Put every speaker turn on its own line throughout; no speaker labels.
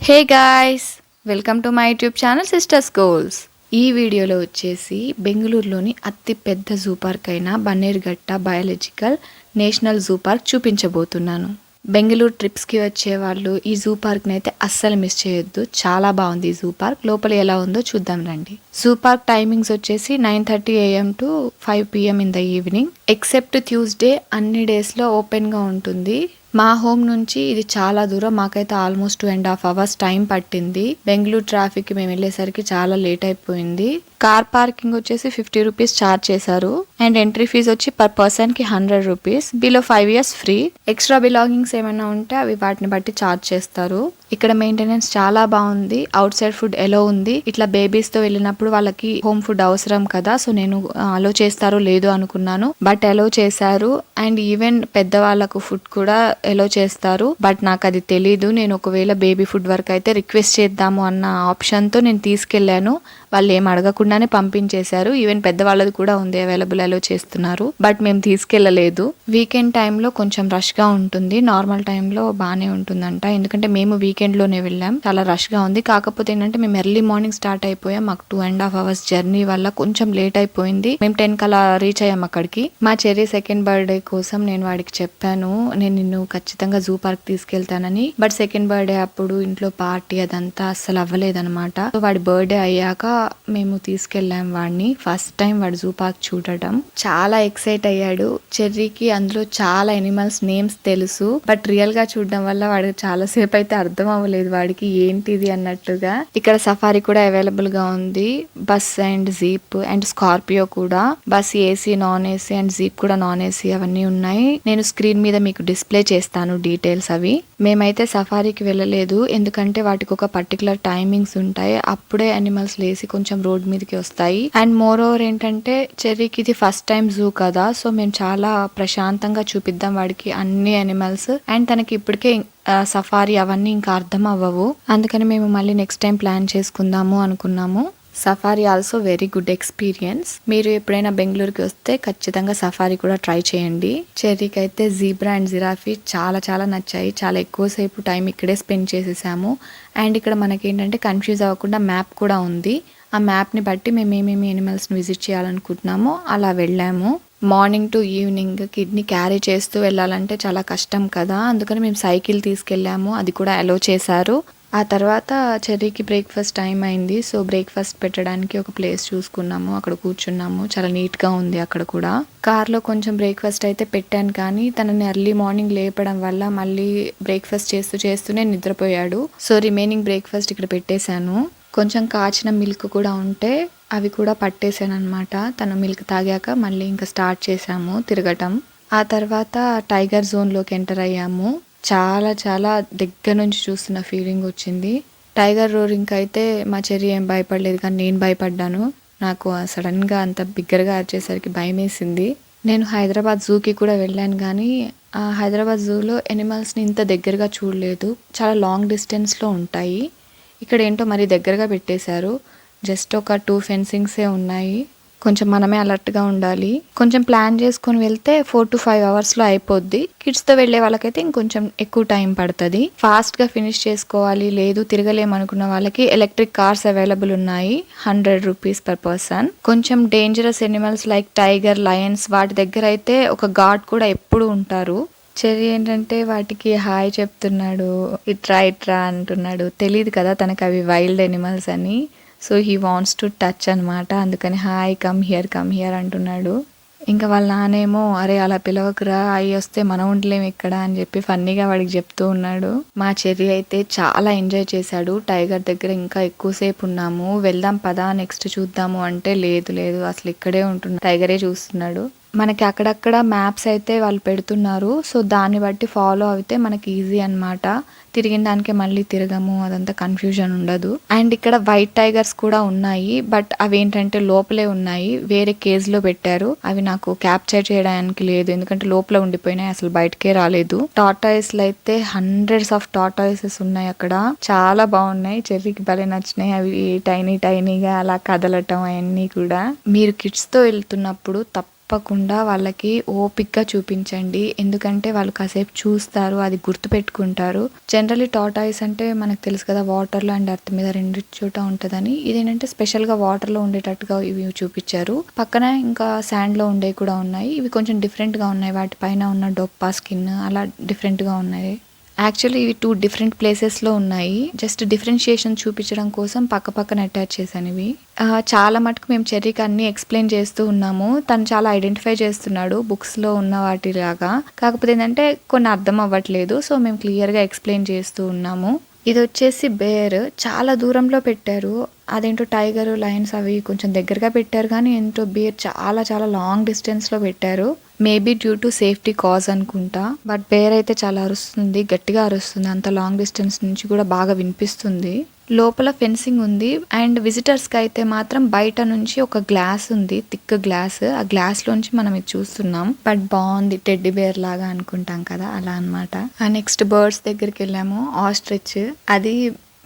Hey guys, welcome to my YouTube channel sisters goals. ఈ వీడియోలో వచ్చేసి బెంగళూరులోని అతి పెద్ద జూ పార్క్ అయిన Bannerughatta biological national zoo park చూపించబోతున్నాను. బెంగళూరు ట్రిప్స్కి వచ్చే వాళ్ళు ఈ జూ పార్క్ని అయితే అస్సలు మిస్ చేయొద్దు. చాలా బాగుంది ఈ జూ పార్క్. లోపల ఎలా ఉందో చూద్దాం రండి. జూ పార్క్ టైమింగ్స్ వచ్చేసి 9:30 AM to 5 PM in the evening. Except Tuesday అన్ని డేస్లో ఓపెన్గా ఉంటుంది. మా హోమ్ నుంచి ఇది చాలా దూరం. మాకైతే ఆల్మోస్ట్ 2.5 hours టైం పట్టింది. బెంగళూరు ట్రాఫిక్ మేము వెళ్ళేసరికి చాలా లేట్ అయిపోయింది. కార్ పార్కింగ్ వచ్చేసి 50 రూపీస్ ఛార్జ్ చేశారు. అండ్ ఎంట్రీ ఫీజ్ వచ్చి పర్ పర్సన్ కి 100 rupees. Below 5 years free. Extra belongings ఏమైనా ఉంటే అవి వాటిని బట్టి ఛార్జ్ చేస్తారు. ఇక్కడ మెయింటెనెన్స్ చాలా బాగుంది. అవుట్ సైడ్ ఫుడ్ ఎలో ఉంది. ఇట్లా బేబీస్ తో వెళ్ళినప్పుడు వాళ్ళకి హోమ్ ఫుడ్ అవసరం కదా, సో నేను అలో చేస్తారో లేదో అనుకున్నాను, బట్ అలో చేశారు. అండ్ ఈవెన్ పెద్దవాళ్ళకు ఫుడ్ కూడా ఎలో చేస్తారు, బట్ నాకు అది తెలీదు. నేను ఒకవేళ బేబీ ఫుడ్ వరకు అయితే రిక్వెస్ట్ చేద్దాము అన్న ఆప్షన్ తో నేను తీసుకెళ్లాను. వాళ్ళు ఏం అడగకుండానే పంపించేశారు. ఈవెన్ పెద్దవాళ్ళది కూడా ఉంది, అవైలబుల్ అలో చేస్తున్నారు, బట్ మేము తీసుకెళ్లలేదు. వీకెండ్ టైంలో కొంచెం రష్ గా ఉంటుంది, నార్మల్ టైంలో బాగానే ఉంటుందంట. ఎందుకంటే మేము వీకెండ్ లోనే వెళ్ళాం. చాలా రష్ గా ఉంది. కాకపోతే ఏంటంటే మేము ఎర్లీ మార్నింగ్ స్టార్ట్ అయిపోయాం. మాకు 2.5 hours జర్నీ వల్ల కొంచెం లేట్ అయిపోయింది. మేము 10 కలా రీచ్ అయ్యాం అక్కడికి. మా చెర్రీ సెకండ్ బర్త్డే కోసం నేను వాడికి చెప్పాను, నేను నిన్ను ఖచ్చితంగా జూ పార్క్ తీసుకెళ్తానని. బట్ సెకండ్ బర్త్డే అప్పుడు ఇంట్లో పార్టీ అదంతా అస్సలు అవ్వలేదన్నమాట. సో వాడి బర్త్డే అయ్యాక మేము తీసుకెళ్ళాం వాడిని. ఫస్ట్ టైం వాడు జూ పార్క్ చూడటం. చాలా ఎక్సైట్ అయ్యాడు. చెర్రీకి అందులో చాలా ఎనిమల్స్ నేమ్స్ తెలుసు, బట్ రియల్ గా చూడడం వల్ల వాడికి చాలా సేపు అయితే అర్థం అవ్వలేదు వాడికి ఏంటిది అన్నట్టుగా. ఇక్కడ సఫారీ కూడా అవైలబుల్ గా ఉంది. Bus and jeep and Scorpio కూడా. Bus AC, non AC and jeep కూడా నాన్ ఏసీ అవన్నీ ఉన్నాయి. నేను స్క్రీన్ మీద మీకు డిస్ప్లే చేస్తాను డీటెయిల్స్ అవి. మేమైతే సఫారీకి వెళ్ళలేదు, ఎందుకంటే వాటికి ఒక పర్టికులర్ టైమింగ్స్ ఉంటాయి. అప్పుడే అనిమల్స్ లేసి కొంచెం రోడ్ మీదకి వస్తాయి. అండ్ మోర్ ఓవర్ ఏంటంటే చెర్రీకి ఇది ఫస్ట్ టైం జూ కదా, సో మేము చాలా ప్రశాంతంగా చూపిద్దాం వాడికి అన్ని అనిమల్స్. అండ్ తనకి ఇప్పటికే సఫారీ అవన్నీ ఇంకా అర్థం అవ్వవు, అందుకని మేము మళ్ళీ నెక్స్ట్ టైం ప్లాన్ చేసుకుందాము అనుకున్నాము. Safari also very good experience. మీరు ఎప్పుడైనా బెంగళూరుకి వస్తే ఖచ్చితంగా సఫారీ కూడా ట్రై చేయండి. చెర్రీకి అయితే జీబ్రా అండ్ జిరాఫీ చాలా చాలా నచ్చాయి. చాలా ఎక్కువసేపు టైం ఇక్కడే స్పెండ్ చేసేసాము. అండ్ ఇక్కడ మనకి ఏంటంటే కన్ఫ్యూజ్ అవ్వకుండా మ్యాప్ కూడా ఉంది. ఆ మ్యాప్ని బట్టి మేము ఏమేమి ఎనిమల్స్ని విజిట్ చేయాలనుకుంటున్నామో అలా వెళ్ళాము. మార్నింగ్ టు ఈవినింగ్ కిడ్ని క్యారీ చేస్తూ వెళ్ళాలంటే చాలా కష్టం కదా, అందుకని మేము సైకిల్ తీసుకెళ్ళాము. అది కూడా అలో చేశారు. ఆ తర్వాత చెర్రీకి బ్రేక్ఫాస్ట్ టైం అయింది. సో బ్రేక్ఫాస్ట్ పెట్టడానికి ఒక ప్లేస్ చూసుకున్నాము, అక్కడ కూర్చున్నాము. చాలా నీట్గా ఉంది అక్కడ కూడా. కార్లో కొంచెం బ్రేక్ఫాస్ట్ అయితే పెట్టాను, కానీ తనని ఎర్లీ మార్నింగ్ లేపడం వల్ల మళ్ళీ బ్రేక్ఫాస్ట్ చేస్తూనే నిద్రపోయాడు. సో రిమైనింగ్ బ్రేక్ఫాస్ట్ ఇక్కడ పెట్టేశాను. కొంచెం కాచిన మిల్క్ కూడా ఉంటే అవి కూడా పట్టేశాను అనమాట. తన మిల్క్ తాగాక మళ్ళీ ఇంకా స్టార్ట్ చేసాము తిరగటం. ఆ తర్వాత టైగర్ జోన్లోకి ఎంటర్ అయ్యాము. చాలా చాలా దగ్గర నుంచి చూస్తున్న ఫీలింగ్ వచ్చింది. టైగర్ రోరింగ్ అయితే మా చెర్రీ ఏం భయపడలేదు, కానీ నేను భయపడ్డాను. నాకు సడన్గా అంత బిగ్గరగా అరిచేసరికి భయం వేసింది. నేను హైదరాబాద్ జూకి కూడా వెళ్ళాను, కానీ ఆ హైదరాబాద్ జూలో ఎనిమల్స్ని ఇంత దగ్గరగా చూడలేదు. చాలా లాంగ్ డిస్టెన్స్లో ఉంటాయి. ఇక్కడ ఏంటో మరి దగ్గరగా పెట్టేశారు. జస్ట్ ఒక 2 ఫెన్సింగ్సే ఉన్నాయి. కొంచెం మనమే అలర్ట్గా ఉండాలి. కొంచెం ప్లాన్ చేసుకొని వెళ్తే 4 to 5 hours అయిపోద్ది. కిడ్స్తో వెళ్ళే వాళ్ళకైతే ఇంకొంచెం ఎక్కువ టైం పడుతుంది. ఫాస్ట్గా ఫినిష్ చేసుకోవాలి, లేదు తిరగలేమనుకున్న వాళ్ళకి ఎలక్ట్రిక్ కార్స్ అవైలబుల్ ఉన్నాయి. 100 రూపీస్ పర్ పర్సన్. కొంచెం dangerous animals like tiger, Lions వాటి దగ్గర అయితే ఒక గార్డ్ కూడా ఎప్పుడు ఉంటారు. చెర్రీ ఏంటంటే వాటికి హాయ్ చెప్తున్నాడు, ఇట్రా ఇట్రా అంటున్నాడు. తెలియదు కదా తనకు అవి వైల్డ్ ఎనిమల్స్ అని. So he wants to touch అనమాట. అందుకని హాయ్ కమ్ హియర్ అంటున్నాడు. ఇంకా వాళ్ళ నానేమో అరే అలా పిలవకురా, అవి వస్తే మనం ఉండలేము ఇక్కడ అని చెప్పి ఫన్నీగా వాడికి చెప్తూ ఉన్నాడు. మా చెర్రీ అయితే చాలా ఎంజాయ్ చేశాడు. టైగర్ దగ్గర ఇంకా ఎక్కువసేపు ఉన్నాము. వెళ్దాం పదా నెక్స్ట్ చూద్దాము అంటే లేదు అసలు ఇక్కడే ఉంటున్నాడు, టైగరే చూస్తున్నాడు. మనకి అక్కడక్కడ మ్యాప్స్ అయితే వాళ్ళు పెడుతున్నారు. సో దాన్ని బట్టి ఫాలో అయితే మనకి ఈజీ అనమాట. తిరిగిన దానికే మళ్ళీ తిరగము, అదంతా కన్ఫ్యూజన్ ఉండదు. అండ్ ఇక్కడ వైట్ టైగర్స్ కూడా ఉన్నాయి, బట్ అవి ఏంటంటే లోపలే ఉన్నాయి, వేరే కేజ్ లో పెట్టారు. అవి నాకు క్యాప్చర్ చేయడానికి లేదు, ఎందుకంటే లోపల ఉండిపోయినాయి, అసలు బయటకే రాలేదు. టార్టాయిస్లు అయితే హండ్రెడ్స్ ఆఫ్ టార్టాయిసెస్ ఉన్నాయి అక్కడ. చాలా బాగున్నాయి. చెర్రీకి భలే నచ్చినాయి. అవి టైనీగా అలా కదలటం అవన్నీ కూడా. మీరు కిడ్స్ తో వెళ్తున్నప్పుడు తప్పకుండా వాళ్ళకి ఓపిక్గా చూపించండి. ఎందుకంటే వాళ్ళు కాసేపు చూస్తారు, అది గుర్తుపెట్టుకుంటారు. జనరల్లీ టార్టాయిస్ అంటే మనకు తెలుసు కదా, వాటర్లో అండ్ ఎర్త్ మీద రెండు చోట ఉంటుందని. ఇదేంటంటే స్పెషల్గా వాటర్లో ఉండేటట్టుగా ఇవి చూపించారు. పక్కన ఇంకా శాండ్లో ఉండేవి కూడా ఉన్నాయి. ఇవి కొంచెం డిఫరెంట్గా ఉన్నాయి. వాటిపైన ఉన్న డొప్పా స్కిన్ అలా డిఫరెంట్గా ఉన్నాయి. యాక్చువల్లీ ఇవి 2 డిఫరెంట్ ప్లేసెస్లో ఉన్నాయి. జస్ట్ డిఫరెన్షియేషన్ చూపించడం కోసం పక్క పక్కన అటాచ్ చేశాను ఇవి. చాలా మటుకు మేము చెర్రీకి అన్ని ఎక్స్ప్లెయిన్ చేస్తూ ఉన్నాము. తను చాలా ఐడెంటిఫై చేస్తున్నాడు బుక్స్లో ఉన్న వాటిలాగా. కాకపోతే ఏంటంటే కొన్ని అర్థం అవ్వట్లేదు. సో మేము క్లియర్గా ఎక్స్ప్లెయిన్ చేస్తూ ఉన్నాము. ఇది వచ్చేసి బేర్. చాలా దూరంలో పెట్టారు. అదేంటో టైగర్, లయన్స్ అవి కొంచెం దగ్గరగా పెట్టారు, కానీ ఏంటో బేర్ చాలా చాలా లాంగ్ డిస్టెన్స్లో పెట్టారు. Maybe due to safety cause అనుకుంటా. బట్ బేర్ అయితే చాలా అరుస్తుంది, గట్టిగా అరుస్తుంది. అంత లాంగ్ డిస్టెన్స్ నుంచి కూడా బాగా వినిపిస్తుంది. లోపల ఫెన్సింగ్ ఉంది. అండ్ విజిటర్స్కి అయితే మాత్రం బయట నుంచి ఒక గ్లాస్ ఉంది, థిక్ గ్లాస్. ఆ గ్లాస్ లోంచి మనం ఇది చూస్తున్నాం. బట్ బాగుంది, టెడ్డీ బేర్ లాగా అనుకుంటాం కదా, అలా అనమాట. నెక్స్ట్ బర్డ్స్ దగ్గరికి వెళ్ళాము. ఆస్ట్రిచ్, అది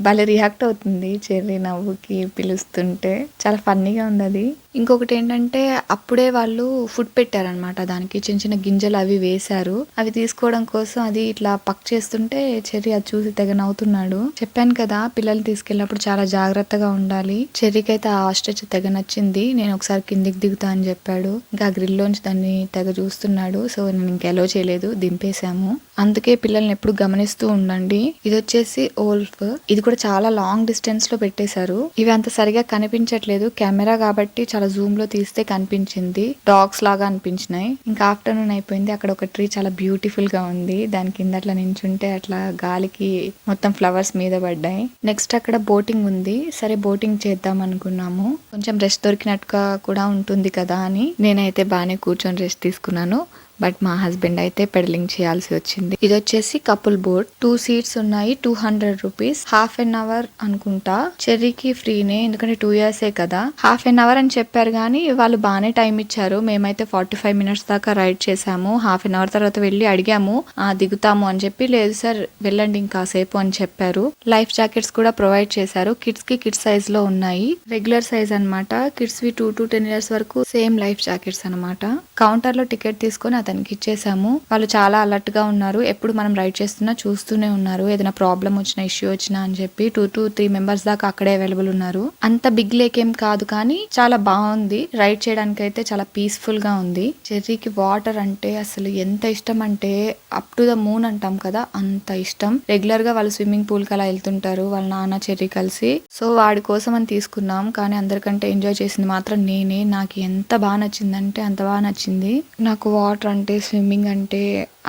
భలే రియాక్ట్ అవుతుంది చెర్రీ నవ్వుకి పిలుస్తుంటే. చాలా ఫన్నీగా ఉంది అది. ఇంకొకటి ఏంటంటే అప్పుడే వాళ్ళు ఫుడ్ పెట్టారనమాట, దానికి చిన్న చిన్న గింజలు అవి వేశారు. అవి తీసుకోవడం కోసం అది ఇట్లా పక్ చేస్తుంటే చెర్రీ అది చూసి తెగ నవ్వుతున్నాడు. చెప్పాను కదా, పిల్లలు తీసుకెళ్ళినప్పుడు చాలా జాగ్రత్తగా ఉండాలి. చెర్రీకి అయితే ఆ ఆస్ట్రిచ్ తెగ నచ్చింది. నేను ఒకసారి కిందికి దిగుతా అని చెప్పాడు. ఇంకా గ్రిల్లోంచి దాన్ని తెగ చూస్తున్నాడు. సో నేను ఇంకా ఎలో చేయలేదు, దింపేశాము. అందుకే పిల్లల్ని ఎప్పుడు గమనిస్తూ ఉండండి. ఇది వచ్చేసి ఓల్ఫ్. ఇది కూడా చాలా లాంగ్ డిస్టెన్స్ లో పెట్టేశారు. ఇవి అంత సరిగా కనిపించట్లేదు, కెమెరా కాబట్టి చాలా జూమ్ లో తీస్తే కనిపించింది. డాగ్స్ లాగా అనిపించినాయి. ఇంకా ఆఫ్టర్నూన్ అయిపోయింది. అక్కడ ఒక ట్రీ చాలా బ్యూటిఫుల్ గా ఉంది. దాని కింద అట్లా నించుంటే అట్లా గాలికి మొత్తం ఫ్లవర్స్ మీద పడ్డాయి. నెక్స్ట్ అక్కడ బోటింగ్ ఉంది. సరే బోటింగ్ చేద్దాం అనుకున్నాము. కొంచెం రెస్ట్ దొరికినట్టుగా కూడా ఉంటుంది కదా అని నేనైతే బాగానే కూర్చొని రెస్ట్ తీసుకున్నాను. బట్ మా హస్బెండ్ అయితే పెడలింగ్ చేయాల్సి వచ్చింది. ఇది వచ్చేసి కపుల్ బోట్. 2 సీట్స్ ఉన్నాయి. 200 రూపీస్. హాఫ్ అన్ అవర్ అనుకుంటా. చెర్రీకి ఫ్రీనే, ఎందుకంటే 2 ఇయర్సే కదా. హాఫ్ అన్ అవర్ అని చెప్పారు కానీ వాళ్ళు బాగానే టైం ఇచ్చారు. మేమైతే 45 మినిట్స్ దాకా రైడ్ చేసాము. హాఫ్ అన్ అవర్ తర్వాత వెళ్ళి అడిగాము దిగుతాము అని చెప్పి. లేదు సార్ వెళ్ళండి ఇంకాసేపు అని చెప్పారు. లైఫ్ జాకెట్స్ కూడా ప్రొవైడ్ చేశారు. కిడ్స్ కి కిడ్స్ సైజ్ లో ఉన్నాయి. రెగ్యులర్ సైజ్ అనమాట. కిడ్స్ వి 2 to 10 ఇయర్స్ వరకు సేమ్ లైఫ్ జాకెట్స్ అనమాట. కౌంటర్ లో టికెట్ తీసుకొని అతనికి ఇచ్చేసాము. వాళ్ళు చాలా అలర్ట్ గా ఉన్నారు. ఎప్పుడు మనం రైడ్ చేస్తున్నా చూస్తూనే ఉన్నారు. ఏదైనా ప్రాబ్లం వచ్చినా, ఇష్యూ వచ్చినా అని చెప్పి. 2 to 3 మెంబర్స్ దాకా అక్కడే అవైలబుల్ ఉన్నారు. అంత బిగ్ లేక్ ఏం కాదు కానీ చాలా బాగుంది. రైడ్ చేయడానికి అయితే చాలా పీస్ఫుల్ గా ఉంది. చెర్రీకి వాటర్ అంటే అసలు ఎంత ఇష్టం అంటే అప్ టు ద మూన్ అంటాం కదా, అంత ఇష్టం. రెగ్యులర్ గా వాళ్ళు స్విమ్మింగ్ పూల్ కి అలా వెళ్తుంటారు, వాళ్ళ నాన్న చెర్రీ కలిసి. సో వాడి కోసం అని తీసుకున్నాం. కానీ అందరికంటే ఎంజాయ్ చేసింది మాత్రం నేనే. నాకు ఎంత బాగా నచ్చిందంటే అంత బాగా నచ్చింది. నాకు వాటర్ అంటే, స్విమ్మింగ్ అంటే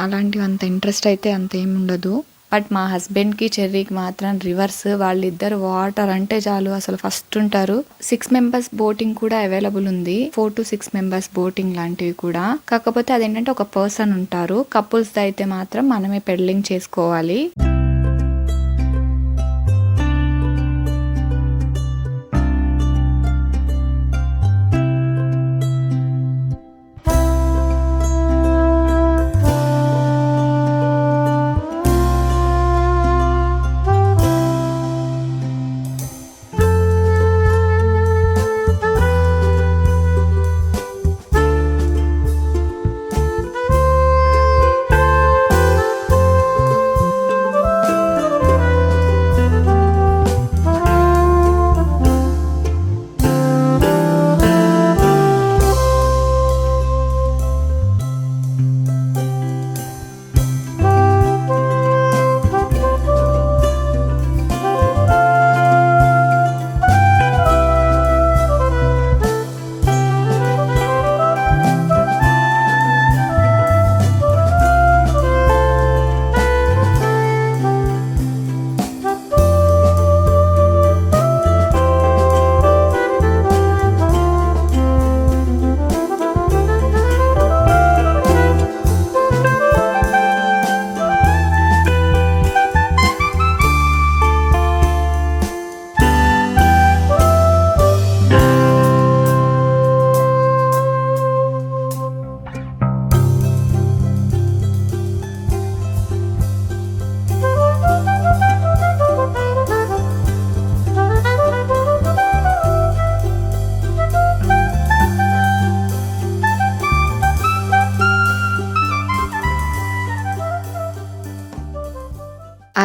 అలాంటివి అంత ఇంట్రెస్ట్ అయితే అంత ఏమి ఉండదు. బట్ మా హస్బెండ్కి చెర్రీకి మాత్రం రివర్స్. వాళ్ళిద్దరు వాటర్ అంటే చాలు అసలు ఫస్ట్ ఉంటారు. 6 మెంబర్స్ బోటింగ్ కూడా అవైలబుల్ ఉంది. 4 to 6 మెంబర్స్ బోటింగ్ లాంటివి కూడా. కాకపోతే అదేంటంటే ఒక పర్సన్ ఉంటారు. కపుల్స్ అయితే మాత్రం మనమే పెడలింగ్ చేసుకోవాలి.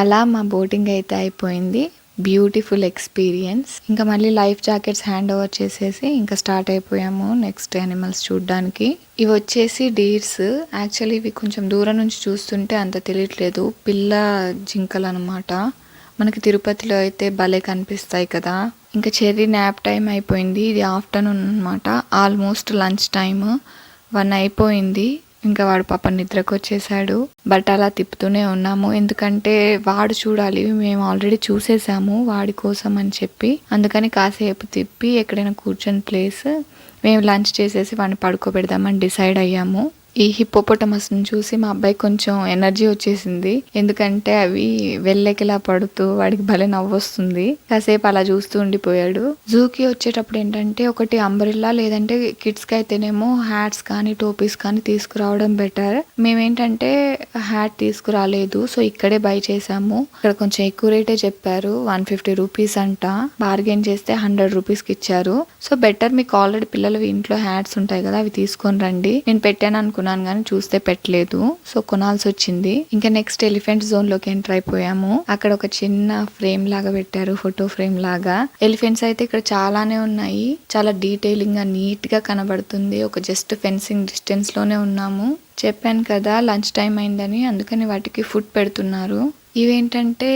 అలా మా బోటింగ్ అయితే అయిపోయింది. Beautiful experience. ఇంకా మళ్ళీ లైఫ్ జాకెట్స్ హ్యాండ్ ఓవర్ చేసేసి ఇంకా స్టార్ట్ అయిపోయాము నెక్స్ట్ యానిమల్స్ చూడడానికి. ఇవి వచ్చేసి డీర్స్. యాక్చువల్లీ ఇవి కొంచెం దూరం నుంచి చూస్తుంటే అంత తెలియట్లేదు, పిల్ల జింకలు అనమాట. మనకి తిరుపతిలో అయితే భలే కనిపిస్తాయి కదా. ఇంకా చెర్రీ న్యాప్ టైం అయిపోయింది. ఇది ఆఫ్టర్నూన్ అనమాట. ఆల్మోస్ట్ లంచ్ టైమ్ 1 అయిపోయింది. ఇంకా వాడు పాప నిద్రకు వచ్చేసాడు. బట్ అలా తిప్పుతూనే ఉన్నాము, ఎందుకంటే వాడు చూడాలి. మేము ఆల్రెడీ చూసేసాము వాడి కోసం అని చెప్పి, అందుకని కాసేపు తిప్పి ఎక్కడైనా కూర్చొని ప్లేస్ మేము లంచ్ చేసేసి వాడిని పడుకోబెడదామని డిసైడ్ అయ్యాము. ఈ హిప్పోపొటమస్ ని చూసి మా అబ్బాయి కొంచెం ఎనర్జీ వచ్చేసింది, ఎందుకంటే అవి వెళ్ళకిలా పడుతూ వాడికి భలే నవ్వొస్తుంది. కాసేపు అలా చూస్తూ ఉండిపోయాడు. జూకి వచ్చేటప్పుడు ఏంటంటే ఒకటి అంబ్రెల్లా లేదంటే కిడ్స్ కి అయితేనేమో హ్యాట్స్ కానీ టోపీస్ కానీ తీసుకురావడం బెటర్. మేమేంటంటే హ్యాట్ తీసుకురాలేదు, సో ఇక్కడే బై చేసాము. ఇక్కడ కొంచెం ఎక్కువ రేటే చెప్పారు, 150 రూపీస్ అంట. బార్గెన్ చేస్తే 100 రూపీస్ కి ఇచ్చారు. సో బెటర్ మీకు ఆల్రెడీ పిల్లలు ఇంట్లో హ్యాట్స్ ఉంటాయి కదా, అవి తీసుకొని రండి. నేను పెట్టాను అనుకున్నాను కానీ చూస్తే పెట్టలేదు, సో కొనాల్సి వచ్చింది. ఇంకా నెక్స్ట్ ఎలిఫెంట్ జోన్ లోకి ఎంటర్ అయిపోయాము. అక్కడ ఒక చిన్న ఫ్రేమ్ లాగా పెట్టారు, ఫోటో ఫ్రేమ్ లాగా. ఎలిఫెంట్స్ అయితే ఇక్కడ చాలానే ఉన్నాయి. చాలా డీటెయిలింగ్ గా నీట్ గా కనబడుతుంది. ఒక జస్ట్ ఫెన్సింగ్ డిస్టెన్స్ లోనే ఉన్నాము. చెప్పాను కదా లంచ్ టైం అయిందని, అందుకని వాటికి ఫుడ్ పెడుతున్నారు. ఇవేంటంటే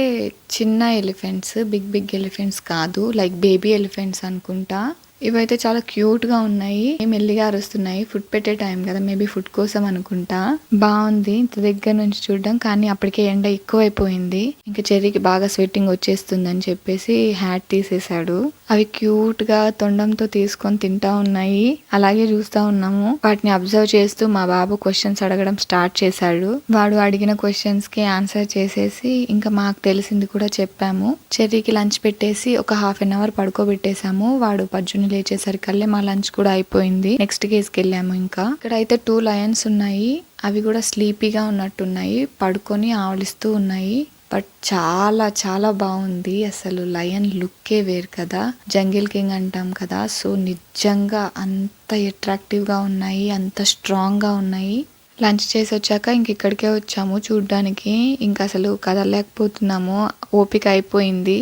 చిన్న ఎలిఫెంట్స్, బిగ్ ఎలిఫెంట్స్ కాదు, లైక్ బేబీ ఎలిఫెంట్స్ అనుకుంటా. ఇవైతే చాలా క్యూట్ గా ఉన్నాయి, మెల్లిగా అరుస్తున్నాయి. ఫుడ్ పెట్టే టైం కదా, మేబీ ఫుడ్ కోసం అనుకుంటా. బాగుంది ఇంత దగ్గర నుంచి చూడడం, కానీ అప్పటికే ఎండ ఎక్కువైపోయింది. ఇంకా చెర్రీకి బాగా స్వెట్టింగ్ వచ్చేస్తుందని చెప్పేసి హ్యాట్ తీసేశాడు. అవి క్యూట్ గా తొండంతో తీసుకొని తింటా ఉన్నాయి. అలాగే చూస్తా ఉన్నాము. వాటిని అబ్జర్వ్ చేస్తూ మా బాబు క్వశ్చన్స్ అడగడం స్టార్ట్ చేశాడు. వాడు అడిగిన క్వశ్చన్స్ కి ఆన్సర్ చేసేసి ఇంకా మాకు తెలిసింది కూడా చెప్పాము. చెర్రీకి లంచ్ పెట్టేసి ఒక హాఫ్ అన్ అవర్ పడుకోబెట్టేసాము. వాడు పజ్జుని లేచేసరికల్లే మా లంచ్ కూడా అయిపోయింది. నెక్స్ట్ కేసుకి వెళ్ళాము. ఇంకా ఇక్కడ అయితే 2 లయన్స్ ఉన్నాయి. అవి కూడా స్లీపీగా ఉన్నట్టున్నాయి, పడుకొని ఆవలిస్తూ ఉన్నాయి. బట్ చాలా చాలా బాగుంది అసలు. లయన్ లుక్కే వేరు కదా, జంగిల్ కింగ్ అంటాం కదా, సో నిజంగా అంత అట్రాక్టివ్ గా ఉన్నాయి, అంత స్ట్రాంగ్ గా ఉన్నాయి. లంచ్ చేసి వచ్చాక ఇంక ఇక్కడికే వచ్చాము చూడ్డానికి. ఇంకా అసలు కదలలేకపోతున్నాము, ఓపిక అయిపోయింది.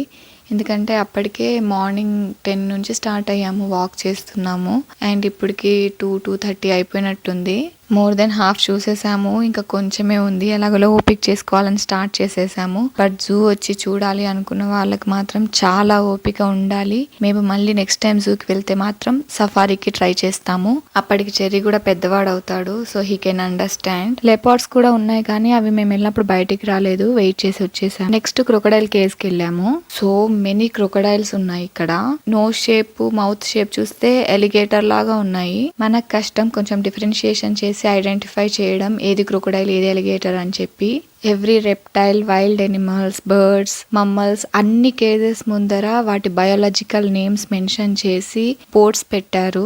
ఎందుకంటే అప్పటికే మార్నింగ్ 10 నుంచి స్టార్ట్ అయ్యాము, వాక్ చేస్తున్నాము. అండ్ ఇప్పటికి 2:30 అయిపోయినట్టుంది. మోర్ దెన్ హాఫ్ చూసేసాము, ఇంకా కొంచెమే ఉంది. ఎలాగోలో ఓపిక చేసుకోవాలని స్టార్ట్ చేసేసాము. బట్ జూ వచ్చి చూడాలి అనుకున్న వాళ్ళకి మాత్రం చాలా ఓపిక ఉండాలి. మేము మళ్ళీ నెక్స్ట్ టైం జూకి వెళ్తే మాత్రం సఫారీకి ట్రై చేస్తాము. అప్పటికి చెర్రీ కూడా పెద్దవాడు అవుతాడు, so he can understand. Leopards కూడా ఉన్నాయి, కానీ అవి మేము వెళ్ళినప్పుడు బయటికి రాలేదు, వెయిట్ చేసి వచ్చేసాము. నెక్స్ట్ క్రొకడైల్ కేవ్స్కి వెళ్ళాము. సో మెనీ క్రొకడైల్స్ ఉన్నాయి ఇక్కడ. నోస్ షేప్, మౌత్ షేప్ చూస్తే ఎలిగేటర్ లాగా ఉన్నాయి. మనకు కష్టం కొంచెం డిఫరెన్షియేషన్ చేసి ఐడెంటిఫై చేయడం, ఏది క్రొకడైల్ ఏది ఎలిగేటర్ అని చెప్పి. Every reptile, wild animals, birds, mammals అన్ని కేజెస్ ముందర వాటి బయోలాజికల్ నేమ్స్ మెన్షన్ చేసి బోర్డ్స్ పెట్టారు.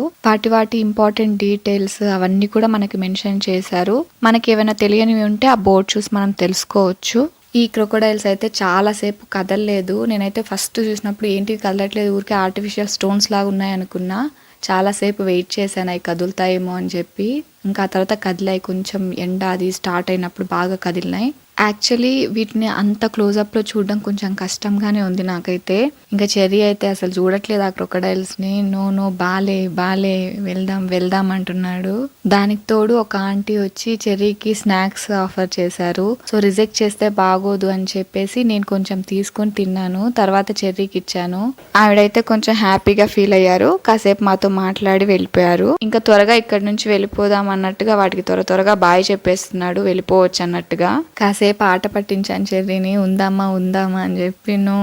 వాటి ఇంపార్టెంట్ డీటెయిల్స్ అవన్నీ కూడా మనకి మెన్షన్ చేశారు. మనకి ఏమైనా తెలియనివి ఉంటే ఆ బోర్డ్ చూసి మనం తెలుసుకోవచ్చు. ఈ క్రొకడైల్స్ అయితే చాలా సేపు కదలలేదు. నేనైతే ఫస్ట్ చూసినప్పుడు ఏంటి కదలట్లేదు, ఊరికే ఆర్టిఫిషియల్ స్టోన్స్ లాగా ఉన్నాయి అనుకున్నా. చాలాసేపు వెయిట్ చేశాను అవి కదులుతాయేమో అని చెప్పి. ఇంకా ఆ తర్వాత కదిలాయి, కొంచెం ఎండ అది స్టార్ట్ అయినప్పుడు బాగా కదిలినాయి. యాక్చువల్లీ వీటిని అంత క్లోజప్లో చూడడం కొంచెం కష్టంగానే ఉంది నాకైతే. ఇంకా చెర్రీ అయితే అసలు చూడట్లేదు ఆ క్రొకడైల్స్ని. నో బాలే వెళ్దాం అంటున్నాడు. దానికి తోడు ఒక ఆంటీ వచ్చి చెర్రీకి స్నాక్స్ ఆఫర్ చేశారు. సో రిజెక్ట్ చేస్తే బాగోదు అని చెప్పేసి నేను కొంచెం తీసుకొని తిన్నాను, తర్వాత చెర్రీకి ఇచ్చాను. ఆవిడైతే కొంచెం హ్యాపీగా ఫీల్ అయ్యారు, కాసేపు మాతో మాట్లాడి వెళ్ళిపోయారు. ఇంకా త్వరగా ఇక్కడ నుంచి వెళ్ళిపోదాం అన్నట్టుగా వాటికి త్వరగా బాయ్ చెప్పేస్తున్నాడు, వెళ్ళిపోవచ్చు అన్నట్టుగా. కాసేపు ఆట పట్టించాను చెర్రీని, ఉందామా అని చెప్పి నో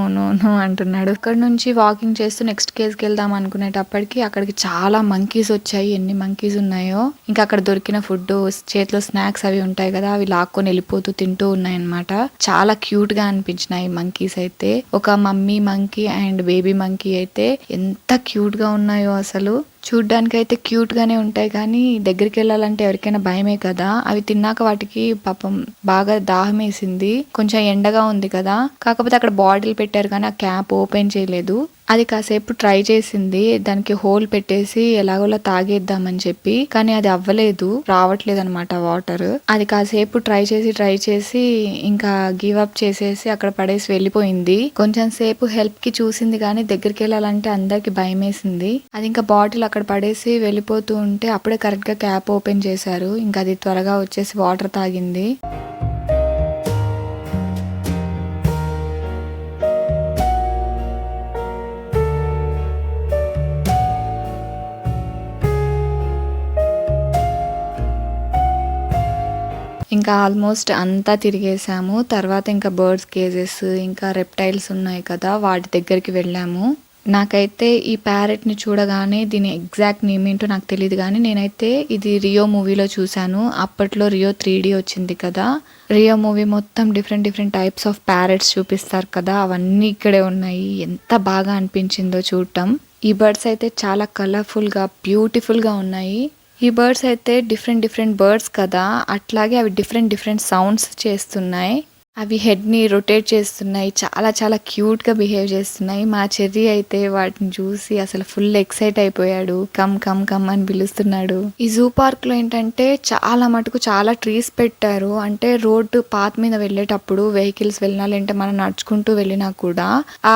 అంటున్నాడు. ఇక్కడ నుంచి వాకింగ్ చేస్తూ నెక్స్ట్ కేజ్కి వెళ్దాం అనుకునేటప్పటికి అక్కడికి చాలా మంకీస్ వచ్చాయి. ఎన్ని మంకీస్ ఉన్నాయో. ఇంకా అక్కడ దొరికిన ఫుడ్, చేతిలో స్నాక్స్ అవి ఉంటాయి కదా, అవి లాక్కొని వెళ్ళిపోతూ తింటూ ఉన్నాయన్నమాట. చాలా క్యూట్ గా అనిపించినాయి మంకీస్ అయితే. ఒక mummy monkey and baby monkey అయితే ఎంత క్యూట్ గా ఉన్నాయో అసలు. చూడ్డానికి అయితే క్యూట్ గానే ఉంటాయి, కానీ దగ్గరికి వెళ్ళాలంటే ఎవరికైనా భయమే కదా. అవి తిన్నాక వాటికి పాపం బాగా దాహం వేసింది, కొంచెం ఎండగా ఉంది కదా. కాకపోతే అక్కడ బాటిల్ పెట్టారు కానీ ఆ క్యాప్ ఓపెన్ చేయలేదు. అది కాసేపు ట్రై చేసింది, దానికి హోల్ పెట్టేసి ఎలాగోలా తాగేద్దామని చెప్పి, కానీ అది అవ్వలేదు, రావట్లేదు అనమాట వాటర్. అది కాసేపు ట్రై చేసి ఇంకా గివ్ అప్ చేసేసి అక్కడ పడేసి వెళ్ళిపోయింది. కొంచెం సేపు హెల్ప్ కి చూసింది కానీ దగ్గరికి వెళ్ళాలంటే అందరికి భయం వేసింది. అది ఇంకా బాటిల్ అక్కడ పడేసి వెళ్ళిపోతూ ఉంటే అప్పుడే కరెక్ట్ గా క్యాప్ ఓపెన్ చేశారు. ఇంకా అది త్వరగా వచ్చేసి వాటర్ తాగింది. ఇంకా ఆల్మోస్ట్ అంతా తిరిగేసాము. తర్వాత ఇంకా బర్డ్స్ కేజెస్, ఇంకా రెప్టైల్స్ ఉన్నాయి కదా, వాటి దగ్గరికి వెళ్ళాము. నాకైతే ఈ ప్యారెట్ ని చూడగానే దీని ఎగ్జాక్ట్ నేమ్ ఏంటో నాకు తెలియదు, కానీ నేనైతే ఇది రియో మూవీలో చూసాను. అప్పట్లో రియో 3D వచ్చింది కదా, రియో మూవీ మొత్తం డిఫరెంట్ టైప్స్ ఆఫ్ ప్యారెట్స్ చూపిస్తారు కదా, అవన్నీ ఇక్కడే ఉన్నాయి. ఎంత బాగా అనిపించిందో చూడటం. ఈ బర్డ్స్ అయితే చాలా కలర్ఫుల్ గా బ్యూటిఫుల్ గా ఉన్నాయి. ఈ బర్డ్స్ అయితే డిఫరెంట్ బర్డ్స్ కదా, అట్లాగే అవి డిఫరెంట్ సౌండ్స్ చేస్తున్నాయి. అవి హెడ్ ని రొటేట్ చేస్తున్నాయి, చాలా క్యూట్ గా బిహేవ్ చేస్తున్నాయి. మా చెర్రీ అయితే వాటిని చూసి అసలు ఫుల్ ఎక్సైట్ అయిపోయాడు. కమ్ కమ్ కమ్ అని పిలుస్తున్నాడు. ఈ జూ పార్క్ లో ఏంటంటే చాలా మటుకు చాలా ట్రీస్ పెట్టారు. అంటే రోడ్డు పాత్ మీద వెళ్ళేటప్పుడు వెహికల్స్ వెళ్ళినా, లేదంటే మనం నడుచుకుంటూ వెళ్ళినా కూడా ఆ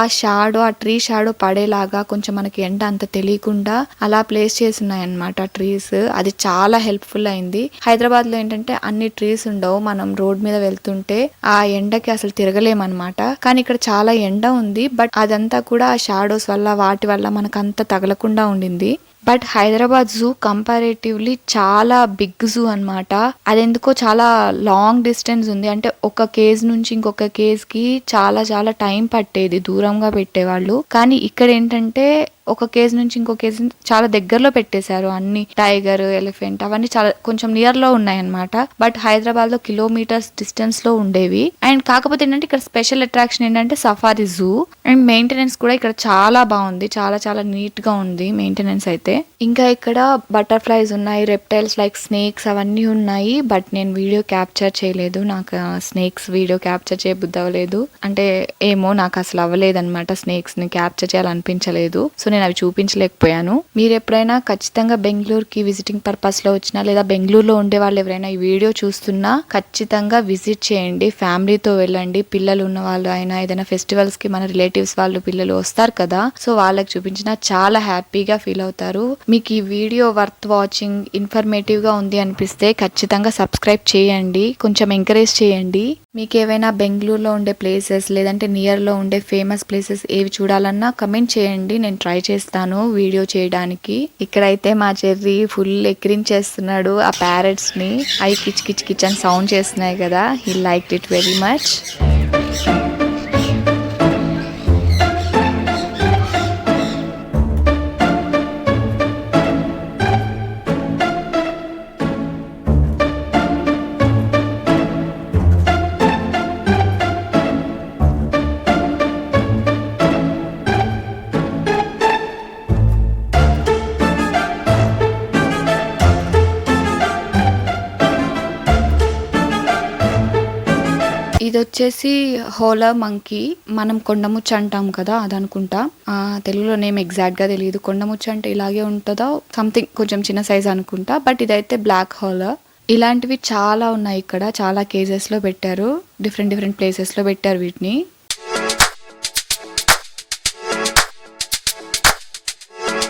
ట్రీ షాడో పడేలాగా కొంచెం మనకి ఎండ అంత తెలియకుండా అలా ప్లేస్ చేసి ఉన్నాయి అన్నమాట ట్రీస్. అది చాలా హెల్ప్ఫుల్ అయింది. హైదరాబాద్ లో ఏంటంటే అన్ని ట్రీస్ ఉండవు, మనం రోడ్ మీద వెళ్తుంటే ఆ ఎండకి అసలు తిరగలేమన్నమాట. కానీ ఇక్కడ చాలా ఎండ ఉంది, బట్ అదంతా కూడా ఆ షాడోస్ వల్ల వాటి వల్ల మనకు అంత తగలకుండా ఉండింది. బట్ హైదరాబాద్ జూ కంపారేటివ్లీ చాలా బిగ్ జూ అన్నమాట. అదెందుకో చాలా లాంగ్ డిస్టెన్స్ ఉంది. అంటే ఒక కేజ్ నుంచి ఇంకొక కేజ్ కి చాలా టైం పట్టేది, దూరంగా పెట్టేవాళ్ళు. కానీ ఇక్కడ ఏంటంటే ఒక కేజ్ నుంచి ఇంకో కేజ్ చాలా దగ్గరలో పెట్టేశారు. అన్ని టైగర్, ఎలిఫెంట్ అవన్నీ చాలా కొంచెం నియర్ లో ఉన్నాయి అన్నమాట. బట్ హైదరాబాద్ లో కిలోమీటర్స్ డిస్టెన్స్ లో ఉండేవి. అండ్ కాకపోతే ఏంటంటే ఇక్కడ స్పెషల్ అట్రాక్షన్ ఏంటంటే సఫారీ జూ. అండ్ మెయింటెనెన్స్ కూడా ఇక్కడ చాలా బాగుంది, చాలా నీట్ గా ఉంది మెయింటెనెన్స్ అయితే. ఇంకా ఇక్కడ బటర్ఫ్లైస్ ఉన్నాయి, రెప్టైల్స్ లైక్ స్నేక్స్ అవన్నీ ఉన్నాయి. బట్ నేను వీడియో క్యాప్చర్ చేయలేదు, నాకు స్నేక్స్ వీడియో క్యాప్చర్ చేయబుద్ధి అవ్వలేదు. అంటే ఏమో నాకు అసలు అవ్వలేదు అనమాట, స్నేక్స్ ని క్యాప్చర్ చేయాలనిపించలేదు. సో నేను అవి చూపించలేకపోయాను. మీరు ఎప్పుడైనా ఖచ్చితంగా బెంగళూరుకి విజిటింగ్ పర్పస్ లో వచ్చినా, లేదా బెంగళూరులో ఉండే వాళ్ళు ఎవరైనా ఈ వీడియో చూస్తున్నా ఖచ్చితంగా విజిట్ చేయండి. ఫ్యామిలీతో వెళ్ళండి. పిల్లలు ఉన్న వాళ్ళు అయినా, ఏదైనా ఫెస్టివల్స్ కి మన రిలేటివ్స్ వాళ్ళు పిల్లలు వస్తారు కదా, సో వాళ్ళకి చూపించినా చాలా హ్యాపీగా ఫీల్ అవుతారు. మీకు ఈ వీడియో వర్త్ వాచింగ్, ఇన్ఫర్మేటివ్ గా ఉంది అనిపిస్తే ఖచ్చితంగా సబ్స్క్రైబ్ చేయండి, కొంచెం ఎంకరేజ్ చేయండి. మీకు ఏవైనా బెంగళూరులో ఉండే ప్లేసెస్, లేదంటే నియర్ లో ఉండే ఫేమస్ ప్లేసెస్ ఏవి చూడాలన్నా కమెంట్ చేయండి, నేను ట్రై చేస్తాను వీడియో చేయడానికి. ఇక్కడైతే మా చెర్రీ ఫుల్ ఎక్కిరించేస్తున్నాడు ఆ ప్యారెట్స్ ని. అవి కిచ్ అని సౌండ్ చేస్తున్నాయి కదా, he liked it very much. ఇది వచ్చేసి హోలా మంకీ, మనం కొండముచ్చ అంటాం కదా అదనుకుంటా. తెలుగులో నేమ్ ఎగ్జాక్ట్ గా తెలియదు. కొండముచ్చ అంటే ఇలాగే ఉంటుందో సంథింగ్, కొంచెం చిన్న సైజ్ అనుకుంటా. బట్ ఇదైతే బ్లాక్ హోలా. ఇలాంటివి చాలా ఉన్నాయి ఇక్కడ, చాలా కేజెస్ లో పెట్టారు, డిఫరెంట్ ప్లేసెస్ లో పెట్టారు వీటిని.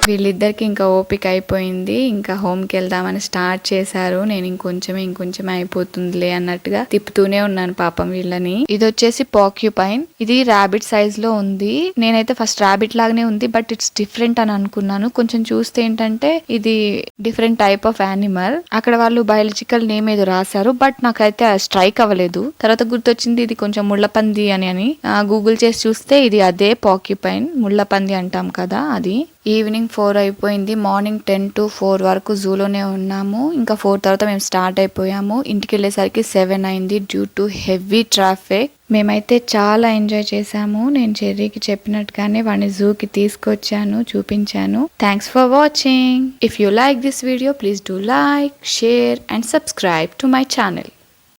వీళ్ళిద్దరికి ఇంకా ఓపిక అయిపోయింది, ఇంకా హోమ్కి వెళ్దామని స్టార్ట్ చేశారు. నేను ఇంకొంచెం అయిపోతుందిలే అన్నట్టుగా తిప్పుతూనే ఉన్నాను పాపం వీళ్ళని. ఇది వచ్చేసి పాక్యుపైన్, ఇది ర్యాబిట్ సైజ్ లో ఉంది. నేనైతే ఫస్ట్ ర్యాబిట్ లాగానే ఉంది, బట్ ఇట్స్ డిఫరెంట్ అని అనుకున్నాను. కొంచెం చూస్తే ఏంటంటే ఇది డిఫరెంట్ టైప్ ఆఫ్ యానిమల్. అక్కడ వాళ్ళు బయాలజికల్ నేమ్ ఏదో రాశారు, బట్ నాకైతే స్ట్రైక్ అవ్వలేదు. తర్వాత గుర్తొచ్చింది ఇది కొంచెం ముళ్ళపంది అని గూగుల్ చేసి చూస్తే ఇది అదే పాక్యుపైన్, ముళ్ళపంది అంటాం కదా అది. ఈవినింగ్ 4 అయిపోయింది. మార్నింగ్ 10 to 4 వరకు జూలోనే ఉన్నాము. ఇంకా 4 తర్వాత మేము స్టార్ట్ అయిపోయాము. ఇంటికి వెళ్ళేసరికి 7 అయింది డ్యూ టు హెవీ ట్రాఫిక్. మేమైతే చాలా ఎంజాయ్ చేసాము. నేను చెర్రీకి చెప్పినట్టుగానే వాడిని జూకి తీసుకొచ్చాను, చూపించాను. Thanks for watching. If you like this video please do like, share and subscribe to my channel.